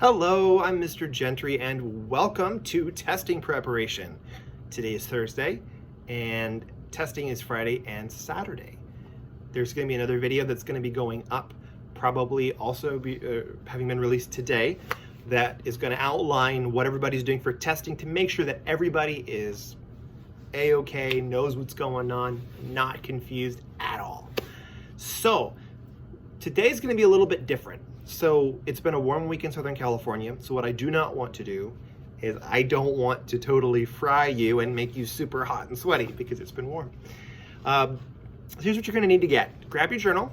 Hello, I'm Mr. Gentry and welcome to testing preparation. Today is Thursday and testing is Friday and Saturday. There's going to be another video that's going to be going up, probably also having been released today, that is going to outline what everybody's doing for testing to make sure that everybody is A-okay, knows what's going on, not confused at all. So today's going to be a little bit different. So it's been a warm week in Southern California. So what I do not want to do is I don't want to totally fry you and make you super hot and sweaty because it's been warm. Here's what you're going to need to get. Grab your journal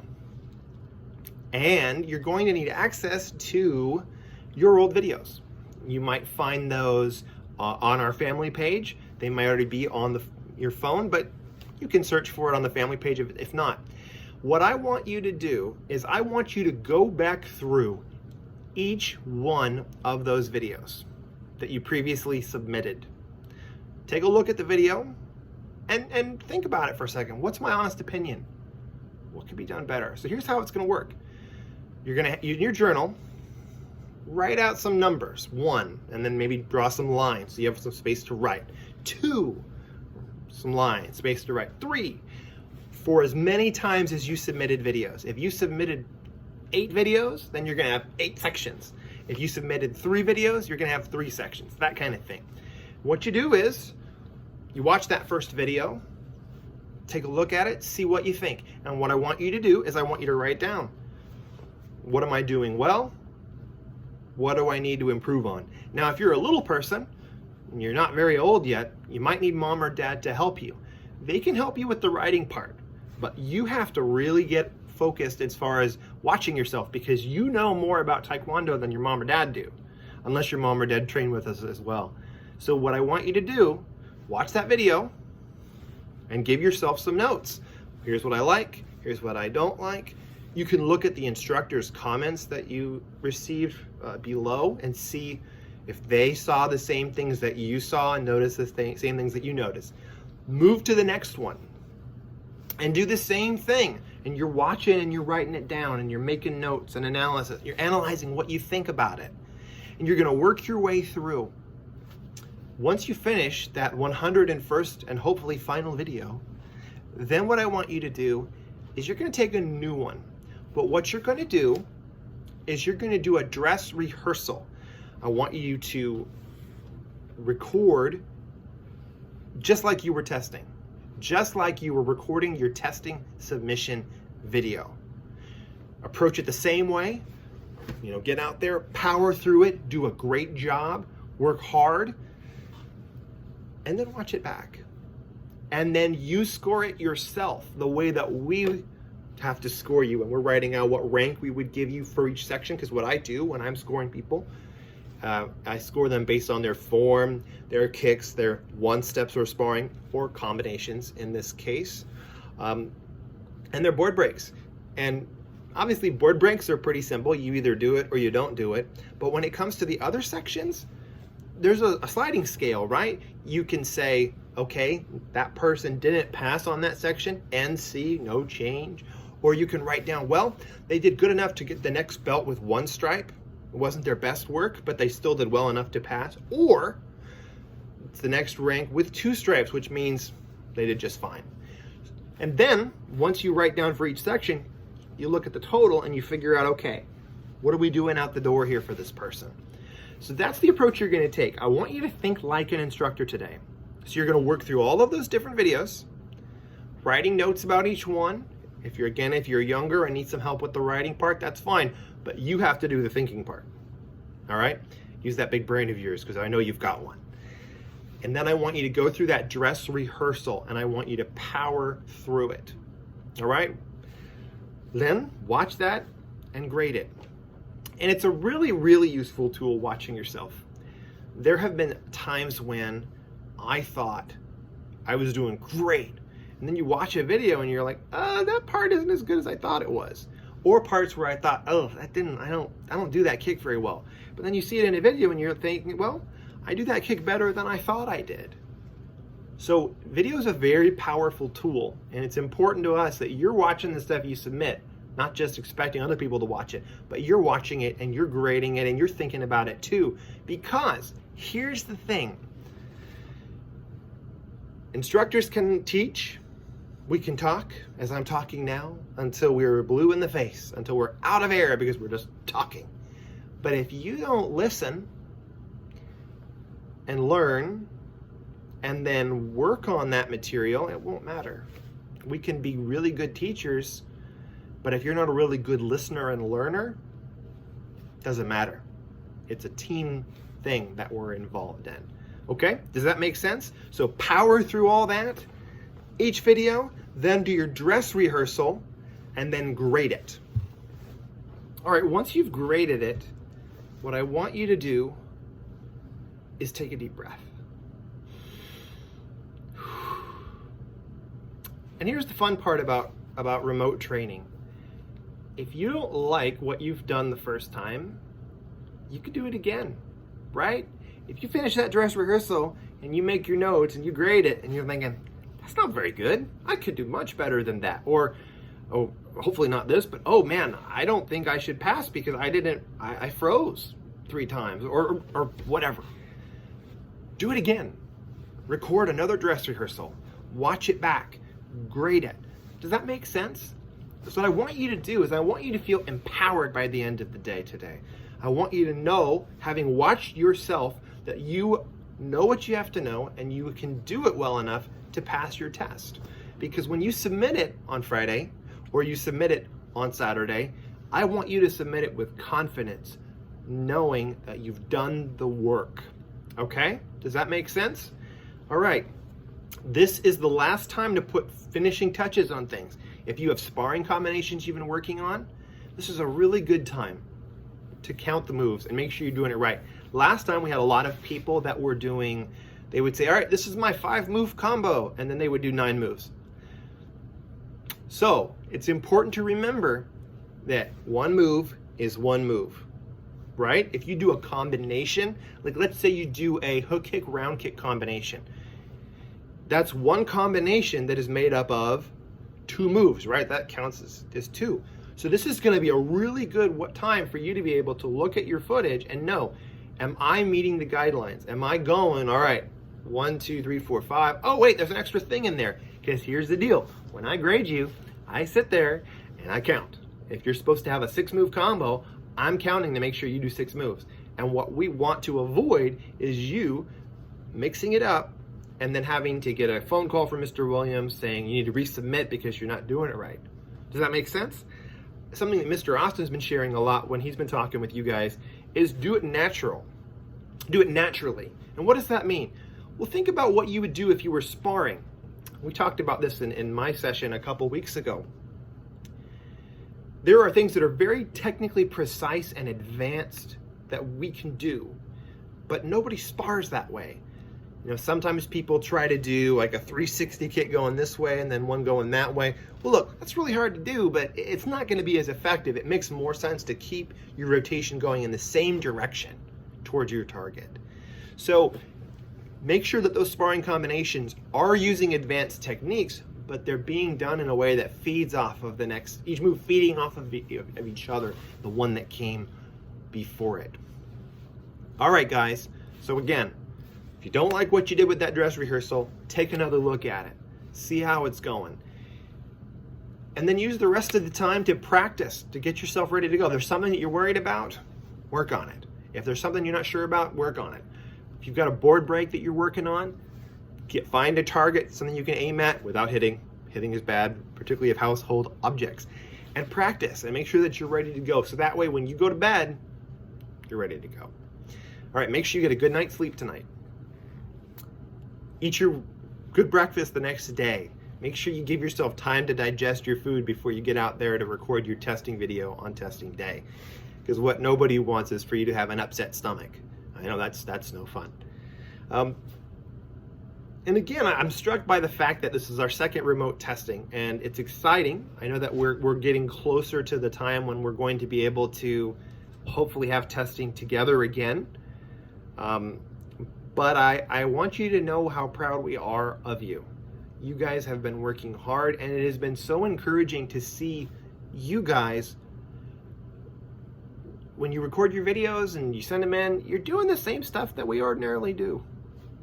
and you're going to need access to your old videos. You might find those on our family page. They might already be on your phone, but you can search for it on the family page if not. What I want you to do is I want you to go back through each one of those videos that you previously submitted. Take a look at the video and think about it for a second. What's my honest opinion? What could be done better? So here's how it's going to work. You're going to, in your journal, write out some numbers. 1, and then maybe draw some lines so you have some space to write. 2, some lines, space to write. 3, for as many times as you submitted videos. If you submitted 8 videos, then you're going to have 8 sections. If you submitted 3 videos, you're going to have 3 sections, that kind of thing. What you do is you watch that first video, take a look at it, see what you think. And what I want you to do is I want you to write down, what am I doing well? What do I need to improve on? Now, if you're a little person and you're not very old yet, you might need mom or dad to help you. They can help you with the writing part. But you have to really get focused as far as watching yourself because you know more about Taekwondo than your mom or dad do, unless your mom or dad train with us as well. So what I want you to do, watch that video and give yourself some notes. Here's what I like, here's what I don't like. You can look at the instructor's comments that you received below and see if they saw the same things that you saw and notice the same things that you noticed. Move to the next one and do the same thing. And you're watching and you're writing it down and you're making notes and analysis. You're analyzing what you think about it. And you're gonna work your way through. Once you finish that 101st and hopefully final video, then what I want you to do is you're gonna take a new one. But what you're gonna do is you're gonna do a dress rehearsal. I want you to record just like you were testing. Just like you were recording your testing submission video. Approach it the same way, get out there, power through it, do a great job, work hard, and then watch it back. And then you score it yourself the way that we have to score you. And we're writing out what rank we would give you for each section, because what I do when I'm scoring people, I score them based on their form, their kicks, their one-steps or sparring, or combinations in this case, and their board breaks. And obviously board breaks are pretty simple. You either do it or you don't do it. But when it comes to the other sections, there's a sliding scale, right? You can say, okay, that person didn't pass on that section, NC, no change. Or you can write down, well, they did good enough to get the next belt with 1 stripe. It wasn't their best work, but they still did well enough to pass. Or it's the next rank with 2 stripes, which means they did just fine. And then once you write down for each section, you look at the total and you figure out, okay, what are we doing out the door here for this person? So that's the approach you're going to take. I want you to think like an instructor today. So you're going to work through all of those different videos, writing notes about each one. If you're younger and need some help with the writing part, that's fine. But you have to do the thinking part. All right? Use that big brain of yours because I know you've got one. And then I want you to go through that dress rehearsal and I want you to power through it. All right? Then watch that and grade it. And it's a really, really useful tool, watching yourself. There have been times when I thought I was doing great. And then you watch a video and you're like, that part isn't as good as I thought it was. Or parts where I thought, I don't do that kick very well. But then you see it in a video and you're thinking, well, I do that kick better than I thought I did. So video is a very powerful tool, and it's important to us that you're watching the stuff you submit Not just expecting other people to watch it, but you're watching it and you're grading it and you're thinking about it too. Because here's the thing. Instructors can teach, we can talk, as I'm talking now, until we're blue in the face, until we're out of air because we're just talking. But if you don't listen and learn and then work on that material, it won't matter. We can be really good teachers, but if you're not a really good listener and learner, it doesn't matter. It's a team thing that we're involved in. Okay, does that make sense? So power through all that, each video, then do your dress rehearsal, and then grade it. All right, once you've graded it, what I want you to do is take a deep breath. And here's the fun part about remote training. If you don't like what you've done the first time, you could do it again, right? If you finish that dress rehearsal and you make your notes and you grade it and you're thinking, that's not very good, I could do much better than that. Or, oh, hopefully not this, but oh man, I don't think I should pass because I froze 3 times or whatever. Do it again. Record another dress rehearsal. Watch it back. Grade it. Does that make sense? So what I want you to do is I want you to feel empowered by the end of the day today. I want you to know, having watched yourself, that you know what you have to know and you can do it well enough to pass your test. Because when you submit it on Friday or you submit it on Saturday, I want you to submit it with confidence, knowing that you've done the work. Okay? Does that make sense? All right. This is the last time to put finishing touches on things. If you have sparring combinations you've been working on, this is a really good time to count the moves and make sure you're doing it right. Last time we had a lot of people that were doing, they would say, all right, this is my 5-move combo, and then they would do 9 moves. So it's important to remember that 1 move is 1 move, right? If you do a combination, like let's say you do a hook kick, round kick combination, that's 1 combination that is made up of 2 moves, right? That counts as 2. So this is going to be a really good time for you to be able to look at your footage and know, am I meeting the guidelines? Am I going, all right, 1, 2, 3, 4, 5. Oh, wait, there's an extra thing in there. Because here's the deal. When I grade you, I sit there and I count. If you're supposed to have a 6-move combo, I'm counting to make sure you do 6 moves. And what we want to avoid is you mixing it up and then having to get a phone call from Mr. Williams saying you need to resubmit because you're not doing it right. Does that make sense? Something that Mr. Austin's been sharing a lot when he's been talking with you guys is do it natural. Do it naturally. And what does that mean? Well, think about what you would do if you were sparring. We talked about this in my session a couple weeks ago. There are things that are very technically precise and advanced that we can do, but nobody spars that way. You know, sometimes people try to do like a 360 kick going this way and then one going that way. Well, look, that's really hard to do, but it's not going to be as effective. It makes more sense to keep your rotation going in the same direction towards your target. So make sure that those sparring combinations are using advanced techniques, but they're being done in a way that feeds off of the next, each move feeding off of each other, the one that came before it. All right, guys. So again, if you don't like what you did with that dress rehearsal, take another look at it. See how it's going. And then use the rest of the time to practice, to get yourself ready to go. If there's something that you're worried about, work on it. If there's something you're not sure about, work on it. If you've got a board break that you're working on, find a target, something you can aim at without hitting. Hitting is bad, particularly of household objects. And practice and make sure that you're ready to go. So that way when you go to bed, you're ready to go. All right, make sure you get a good night's sleep tonight. Eat your good breakfast the next day. Make sure you give yourself time to digest your food before you get out there to record your testing video on testing day. Because what nobody wants is for you to have an upset stomach. I know that's no fun. And again, I'm struck by the fact that this is our second remote testing, and it's exciting. I know that we're getting closer to the time when we're going to be able to hopefully have testing together again. But I want you to know how proud we are of you. You guys have been working hard, and it has been so encouraging to see you guys, when you record your videos and you send them in, you're doing the same stuff that we ordinarily do.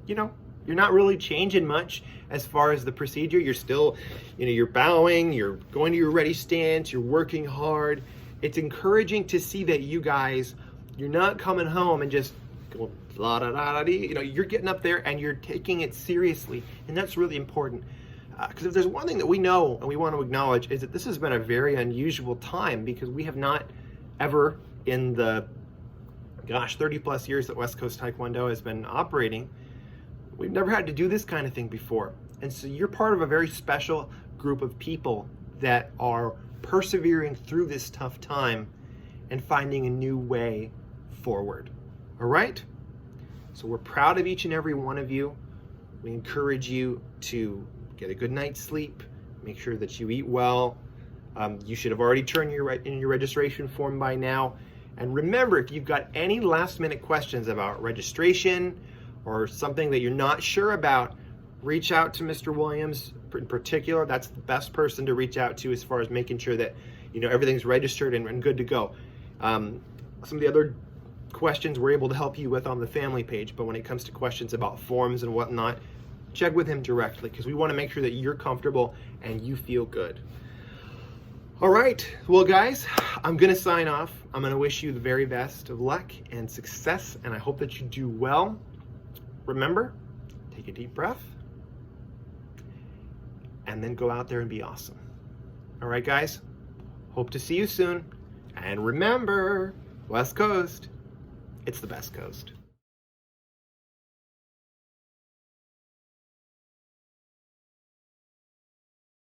You know, you're not really changing much as far as the procedure. You're still, you're bowing, you're going to your ready stance, you're working hard. It's encouraging to see that you guys, you're not coming home and just going la da da da dee. You're getting up there and you're taking it seriously, and that's really important. Because if there's one thing that we know and we want to acknowledge, is that this has been a very unusual time, because we have not ever, in the 30 plus years that West Coast Taekwondo has been operating, we've never had to do this kind of thing before. And so you're part of a very special group of people that are persevering through this tough time and finding a new way forward. All right? So we're proud of each and every one of you. We encourage you to get a good night's sleep, make sure that you eat well. You should have already turned in your registration form by now. And remember, if you've got any last minute questions about registration or something that you're not sure about, reach out to Mr. Williams in particular. That's the best person to reach out to as far as making sure that everything's registered and good to go. Some of the other questions we're able to help you with on the family page, but when it comes to questions about forms and whatnot, check with him directly, because we want to make sure that you're comfortable and you feel good. All right, well guys, I'm gonna sign off. I'm gonna wish you the very best of luck and success, and I hope that you do well. Remember, take a deep breath and then go out there and be awesome. All right, guys, hope to see you soon. And remember, West Coast, it's the best coast.